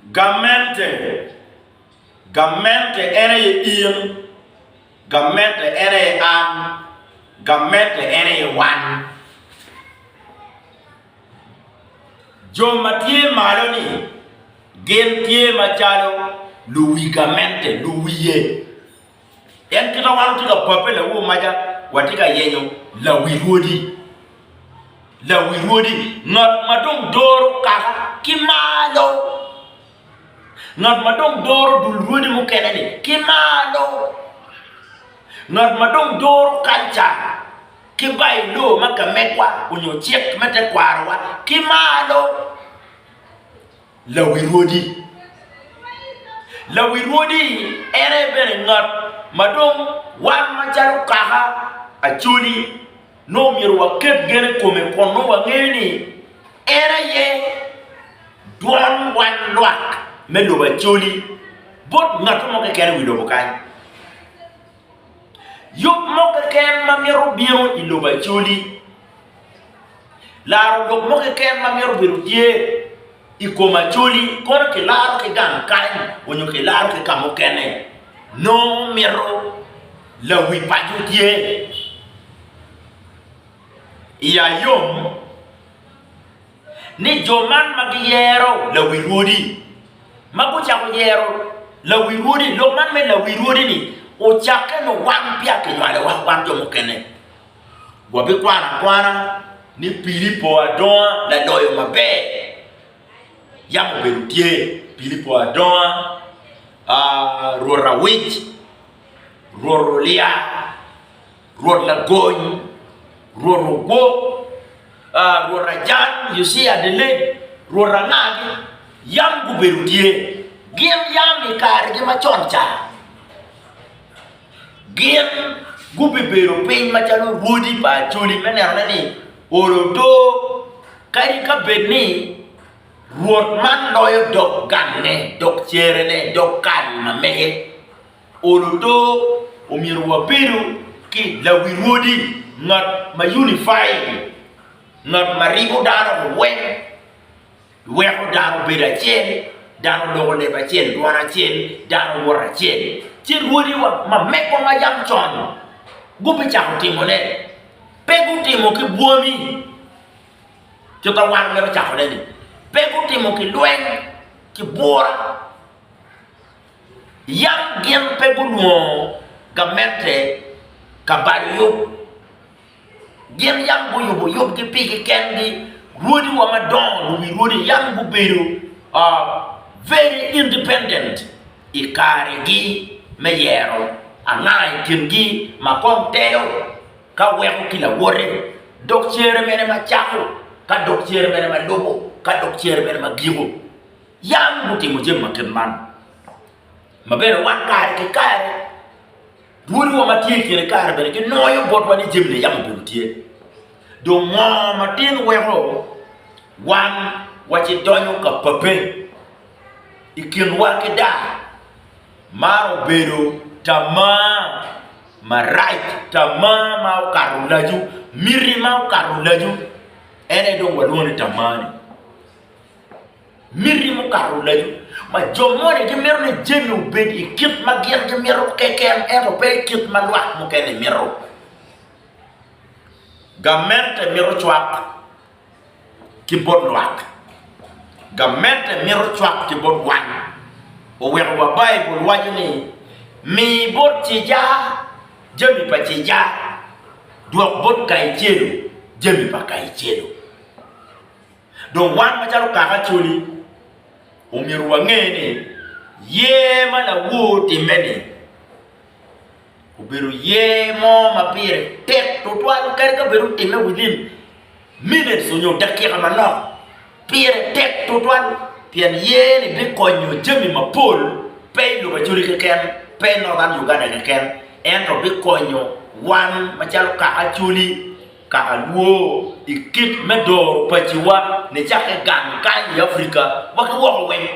Gamente. Gamente ene ian. Gamente ene an. Gamente ene wan. Jo matie maloni. Gen tie machalo. Louis gamente. Louis ye. En kita wan tika papele wo maja. Watika yenyo. La wirodi. La wirodi. Not madong doro kaka. Kimalo. Not madong doro dulwodi mukenani. Kimalo. Not madong doro kancha. Kibai lo makamekwa. Unyo chek mete kwarwa. Kimalo. La wirodi. La wirodi. Ere bere not. Madong wan machalo kaka. Achuli. No mirwa kep gene kome kono wa ngeni. Ere ye. Duan wan luak. Melo ba choli bot ngato mo ke kere wido bokai yup mo ke ken ma mero biyo ilo ba choli laro dok mo ke ken ma mero biru tie iko ma choli kon ke laro ke gan kan wonyo ke laro ke kamo kene no mero la wi pa ju tie iya yom ni joman magiyero la wi rodi mabu chako yero la wirudi lo man me la wirudi ni o chake no wan pia ke nyale wan jo mukene gobe kwana ni Pilipo adon la loyo mabe ya mo berutie Pilipo adon rora wich rorolia rorla goy rorogo rora jan you see adele rora nagi yam guberudie gem yam ikar ge machoncha gem gubebero pen machalo rodi pa choli menerne ni orodo kari ka bedni ruot man loyo dok ganne dok cherene dok kan mame orodo omirwa peru ki la wirodi not ma unify not maribo daro wen weko daro beda chen daro logo leba chen duana chen daro wora chen chen wori wa ma meko ma yam chon gupi chako timone pegu timo ki buomi chota wan leba chako deni pegu timo ki luen ki bora yam gen pegu nuo gamente kabariyo gen yam buyo ki piki kendi Rodi wa madon, Rodi young buberu are very independent. Ikari gi meyero, anai kimgi makong teo, ka weko kila wore, dok chere mene machako, ka dok chere mene madobo, ka dok chere mene magigo. Yang buti mujem makin man. Mabere wan kare ke kare. Rodi wa matie kire kare bere ke noyo botwa ni jemne yang butie. Do mo matin weko wan wachi donyo ka pape ikin wake da maro bedo tama marait tama ma karulaju miri ma karulaju ene don walone tamani miri mo karulaju ma jomone ke merne jemi ubedi ikit magien ke mero keken ero pe kit malwa mo kene mero Gamente mero Cwak Kibotwa Gamente mero Cwak Kibotwa o wewa Bible wajini mi bot chija jemi pa chija duok bot kai chelo jemi pa kai chelo don wan machalo kaka chuli o miruwa ngene ye mana wuti mene beru ye mo mapire tek to twal karka beru time within minutes onyo dakika mano pire tek to twal pian ye ni be konyo jemi mapol pe lo bajuri ke ken pe no dan Uganda ke ken en to be konyo wan machalo ka achuli ka luo ikit medor pachiwa ne chake gang kan Afrika wakwo wen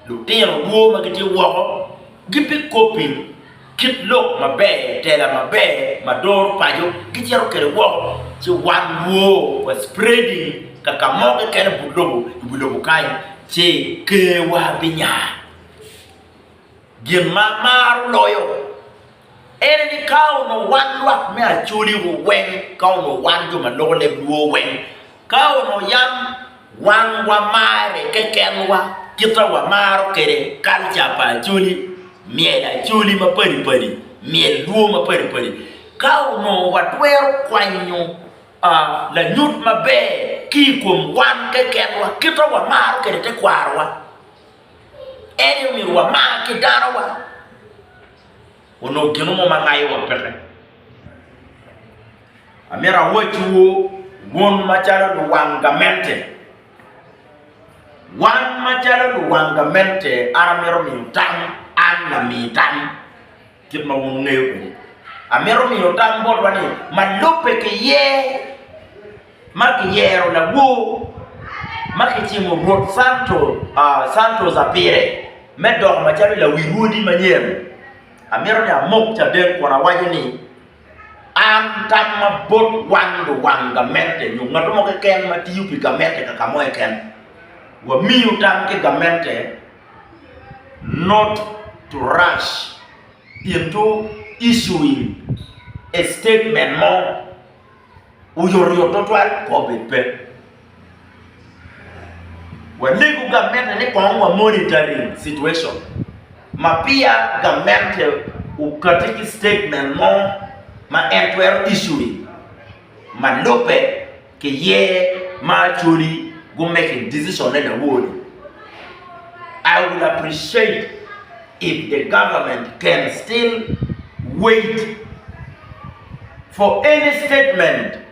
lu tiro luo magiti wo gipi coping kit look mabe tela mabe mador pajo gitiaro kere wo ci wan wo was spreading kaka mo ke kere bulobo kai che ke wa binya gin ma loyo ere ni kau no wan luak me a chuli wo wen kau no wan ju ma lo le wo wen kau no yam wan wa mare ke ken wa kita wa maro kere kan japa chuli miela chuli ma pari miel luo ma pari kau no wa twero kwanyo la nyut ma be ki kum wan ke ken wa kita wa maro kere te kwarwa ere mi wa ma ki darawa ono gino mo mangai wa pere amera wochu won machara do Gamente wan machara do Gamente aramero mi tam an la mi tam kit ma won ngeu amero mi tam bod wani malope ke ye makiyero la wo makitimo rot santo zapire medok machara la wirudi manyem amero ya mok cha den kora wajini am tam bot wando Gamente nyu ngato mo ke ken ma tiu pi Gamente ka kamo ken wa miu tam ke Gamente not to rush into issuing a statement mo uyorio total ko be wa legu Gamente ni kwa monitoring situation mapia Gamente ukatiki statement mo ma entwer issue ma lope ke ye ma churi go making decision in the world. I will appreciate if the government can still wait for any statement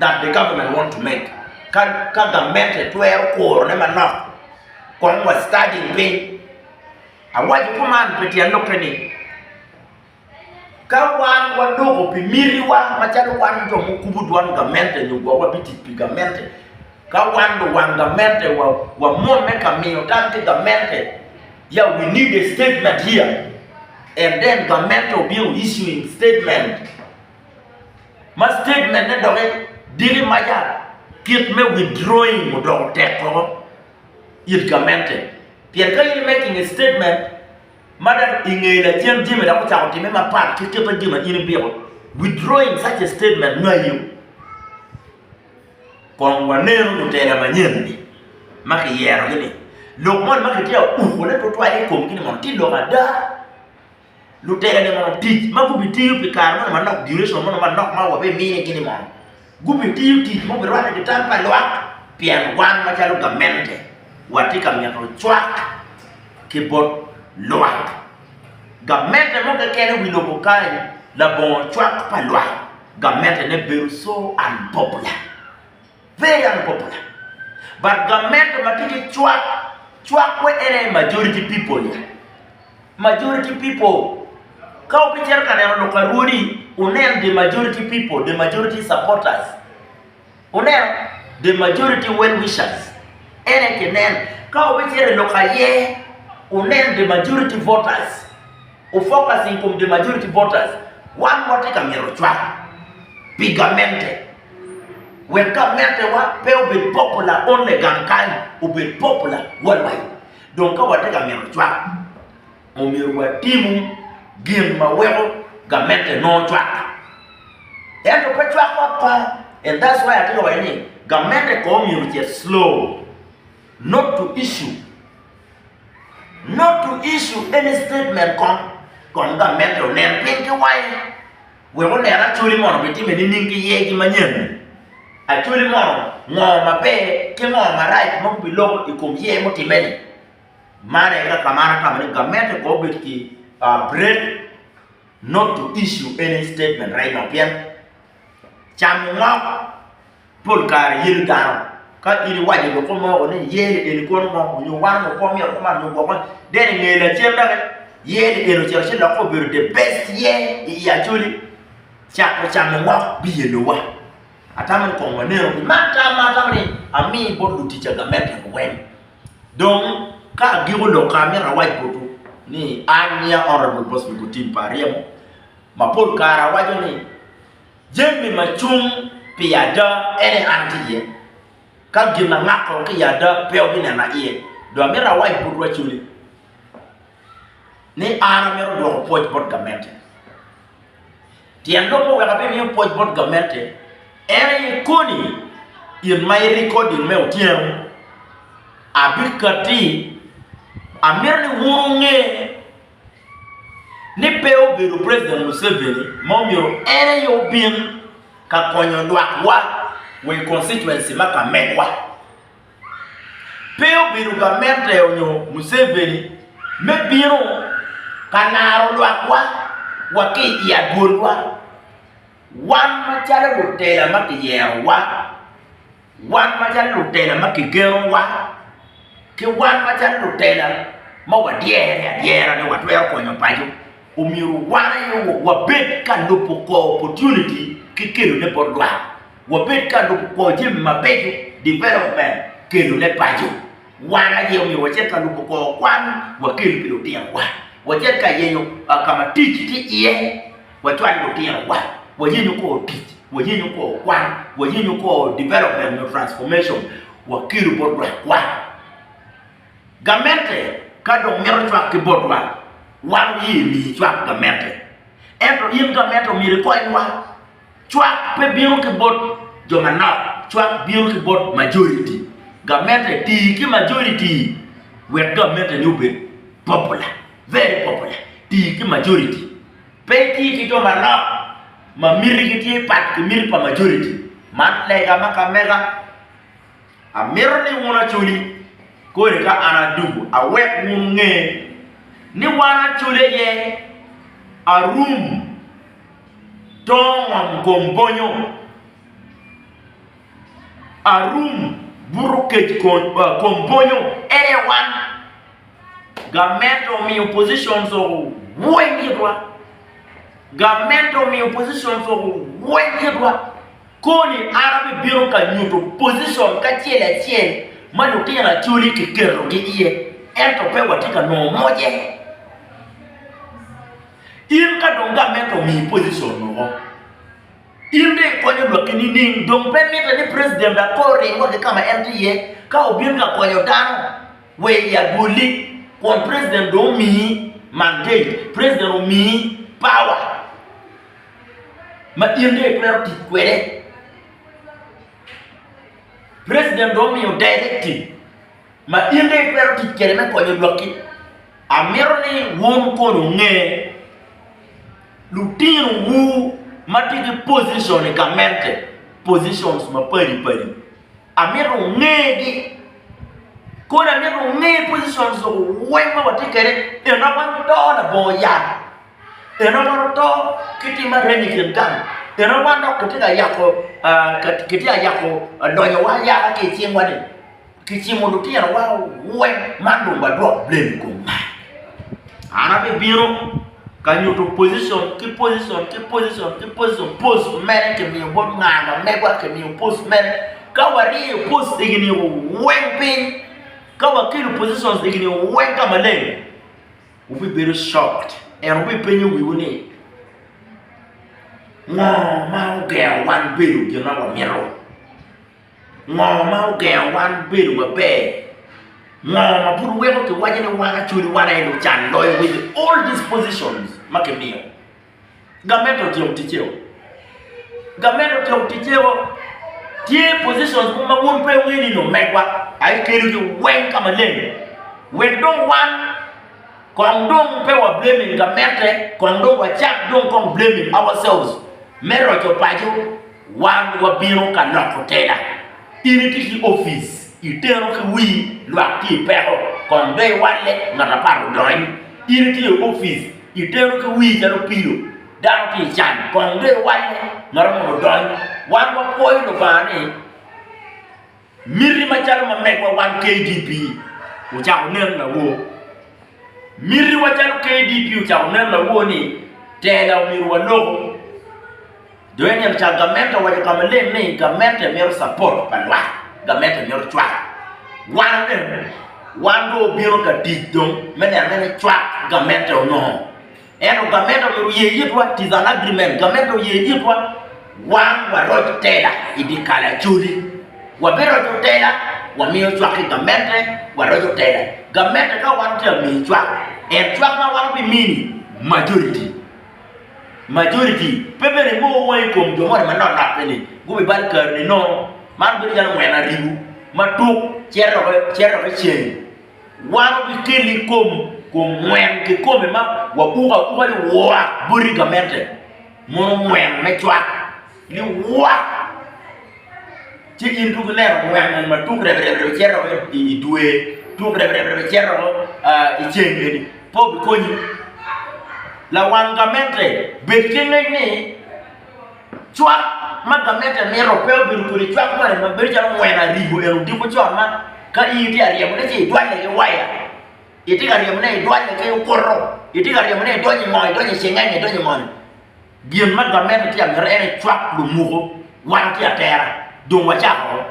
that the government want to make. Ka Gamente twer kor ne manok kon was studying pain awaji kuman petia lokeni kawan wado pi miriwa machalo wan to mukubudwan Gamente nyugo wa biti pi Gamente kawan do Gamente wa mon meka miyo tanti Gamente yeah, we need a statement here and then Gamente will be issuing statement ma statement ne doge diri maya kit me withdrawing mo do teko yit Gamente pier ka you making a statement Madam ingela jam jim da ko ta me ma part ke pa jim in be withdrawing such a statement no you kon wanero no tera manyen ni maki yero ni lokman maki tia ko le to twali ko kini mon ti lo ada lu tera ni mon ti ma ku bi ti pi kar ma nok duration ma nok ma wa be mi kini mon gubi ti mo be rana de tampa lo pian wan ma chalu Gamente watika mnyako Cwak Kibotwa Loak Gamente mo ke kene wi lobo kai la bon Cwak pa loak Gamente ne beru so unpopular very unpopular but Gamente matiki Cwak we ene majority people ka upicher kana no karuri unen the majority people the majority supporters unen the majority well wishers ene kenen ka upicher no kaye unen the majority voters u focusing on the majority voters one wote kamero Cwak pi Gamente when Gamente wa pe be popular only gankan u be popular worldwide donc ka wote kamero Cwak o mi wa timu gin ma wego Gamente no Cwak and to put Cwak up and that's why I tell you Gamente community is slow not to issue any statement kon Gamente o nen pin ke wai we won era chuli mon biti me nin ki ye ki manyen a chuli mon ngo ma be ke ngo ma right mo bi lo ikum ye mo timeni mane ka kamara ka mane Gamente ko bit ki break not to issue any statement right now pian cham ngo pol kar yil daro ka iri waje ko mo ne ye de ko mo ñu wan mo ko mi ko man ñu ko de ne la chem da ye de no cherche la ko bir the best ye ya chuli cham ngo bi ye no wa ataman ko mo ne ko mata ni ami bodu teacher Gamente ko wen donc ka giro lo kamera waje ko ni anya honorable boss mi ko tim pariamo ma pol kara waje ni jemmi ma chung piada ene antiye ka gina ngako ki yada peo gina na iye do mera wai purwa chuli ni ana mero do poj bot Gamente tiendo ko ga be mi poj bot Gamente ere koni in my recording me otien abikati amir ni wurunge ni peo biro president Museveni momiro ere yo bin ka konyo wa we constituency maka medwa peo biro Gamente onyo Museveni me biro kanaro wa ki ya durwa wan machara lutela maki yewa wan machara lutela maki gerwa ki wan machara lutela ma wa diera ne watwe ko nyo pajo umiru wana yo wa bet kan do ko opportunity ki kelo ne podwa wa bet kan do ko jim mabejo development kelo ne pajo wana ye mi wa cheka do ko kwan wa kelo pilo tia wa cheka yenyo kama teach ti iye wa twa do tia wa yenyo ko teach wa yenyo ko kwan wa yenyo ko development no transformation wa kelo podwa Gamente kado mero chwa Kibotwa wan yi mi chwa Gamente ento yin Gamente mi ko enwa chwa pe biro Kibot jomana chwa biro Kibot majority Gamente ti ki majority we Gamente ni ube popular very popular ti ki majority pe ti ki jomana ma miri ki ti pat ki miri pa majority man le ga maka mega a mero ni wona chuli ko re ka ana dubu a wek nge ni wana chule ye a room ton gombonyo a room buruke gombonyo ere wan Gamente mi opposition so wengidwa Gamente mi opposition so wengidwa ko ni arabe biro ka nyuto position ka tiele manu tira chuli kikero ki iye ento pe watika no moje in ka donga mento mi position no inde konyo blokini ning dong pe mita ni president da kore ngo ke kama MTE ka obin ka konyo dano we ya guli kon president do mi mandate president mi power ma inde priority kwere president do mi directive ma inde priority kere me ko bloki amero ni won ko nge lutino wu matiki position Gamente positions ma pari amero ngegi ko na amero nge positions so wema watikere e na ban do na boya e na ban do kiti ma reni kintan e na ban do kitika yako kitia yako donyo wa ya ke chingwa ni kichimo lutia wa we mando badwa blame ko ana be biro kanyo to position post men ke mi bon ngama megwa ke mi post men ka wari post igini wemping ka wakilu positions igini wenka male we be very shocked and we penyu we woni ma ge wan biru je na wa mero ma ge wan biru ba be ma puru we ko waje ne wa churi wana ino chan loy with all these positions makemio Gamente tiyo tie positions kuma won pe wini no megwa ai keri ki wen kama len we don't want kondong pe wa blaming Gamente kondong wa chak don't come blaming ourselves mero to pajo wan wa biro ka lokotela iriti office itero ki wi lwakti pero konde wale ngata paru doin iriti office itero ki wi jalo piro dan ti chan konde wale ngaro doin wan wa koy no bani miri machalo ma mekwa wan KDP ucha onen na wo miri wachalo KDP ucha onen na wo ni tela umiru wa logo doenya cha Gamente wa kama le ni Gamente mero support palwa Gamente mero chwa wando biro ka didong mene chwa Gamente no eno Gamente mero ye yitwa tizan agreement Gamente ye yitwa wan wa rot tela idikala chuli Wabiro jotela, wamiyo chwak Gamente, waro jotela. Gamente ka wantia mi chwak. En chwak ma wan bi mini majority. Pepe mo wai kom jomore manona ni. Gubi bal karni no. Man bi jalo mwena ribu. Matuk chero ke chen. Wan bi kili kom mwen ke kom ma wabuka li wa buri Gamente. Mono mwen me chwak. Li wa. Ci in tu ne mwen ma tu rebe chero i due. Tu rebe chero i chengeni. Po bi konyi. La wan Gamente bekene ni chwak ma Gamente ne ropeo bi kuri chwak ma berja mwena ribu e ndi ko chwa ma ka iti ariya ne ci dwale ke waya iti ariya ne dwale ke korro iti ariya ne donyi moy donyi senganye donyi mon bien ma Gamente ti amere ene chwak lu mugo wan ti atera don wa chako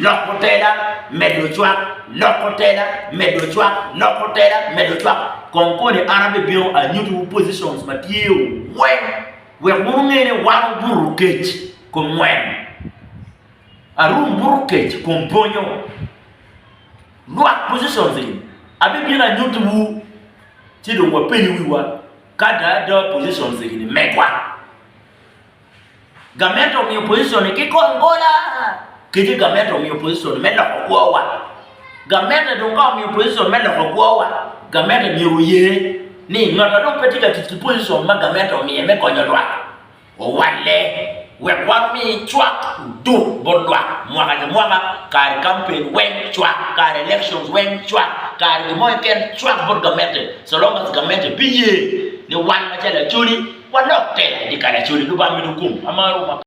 lokotela medo chwak lokotela medo chwak lokotela medo chwak konkone arabe bio a new positions matio we ngene wan buru kech ko mwen arum buru kech ko bonyo luak positions in abi bina new ti do wa peni wiwa kada da positions in mekwa Gamente mi position ki ko ngola kiji Gamente mi position me la ko wa Gamente do ka mi position me la ko wa Gamente mi ruye ni ngata do petika ti position ma Gamente mi me ko nyodwa o wale we wa mi chwak do bodwa mwaka kar campaign wen chwak kar elections wen chwak kar mo ken chwak bod Gamente so long as Gamente biye ni wan ma chala churi wa lokte di kala churi du ba mi du kum amaru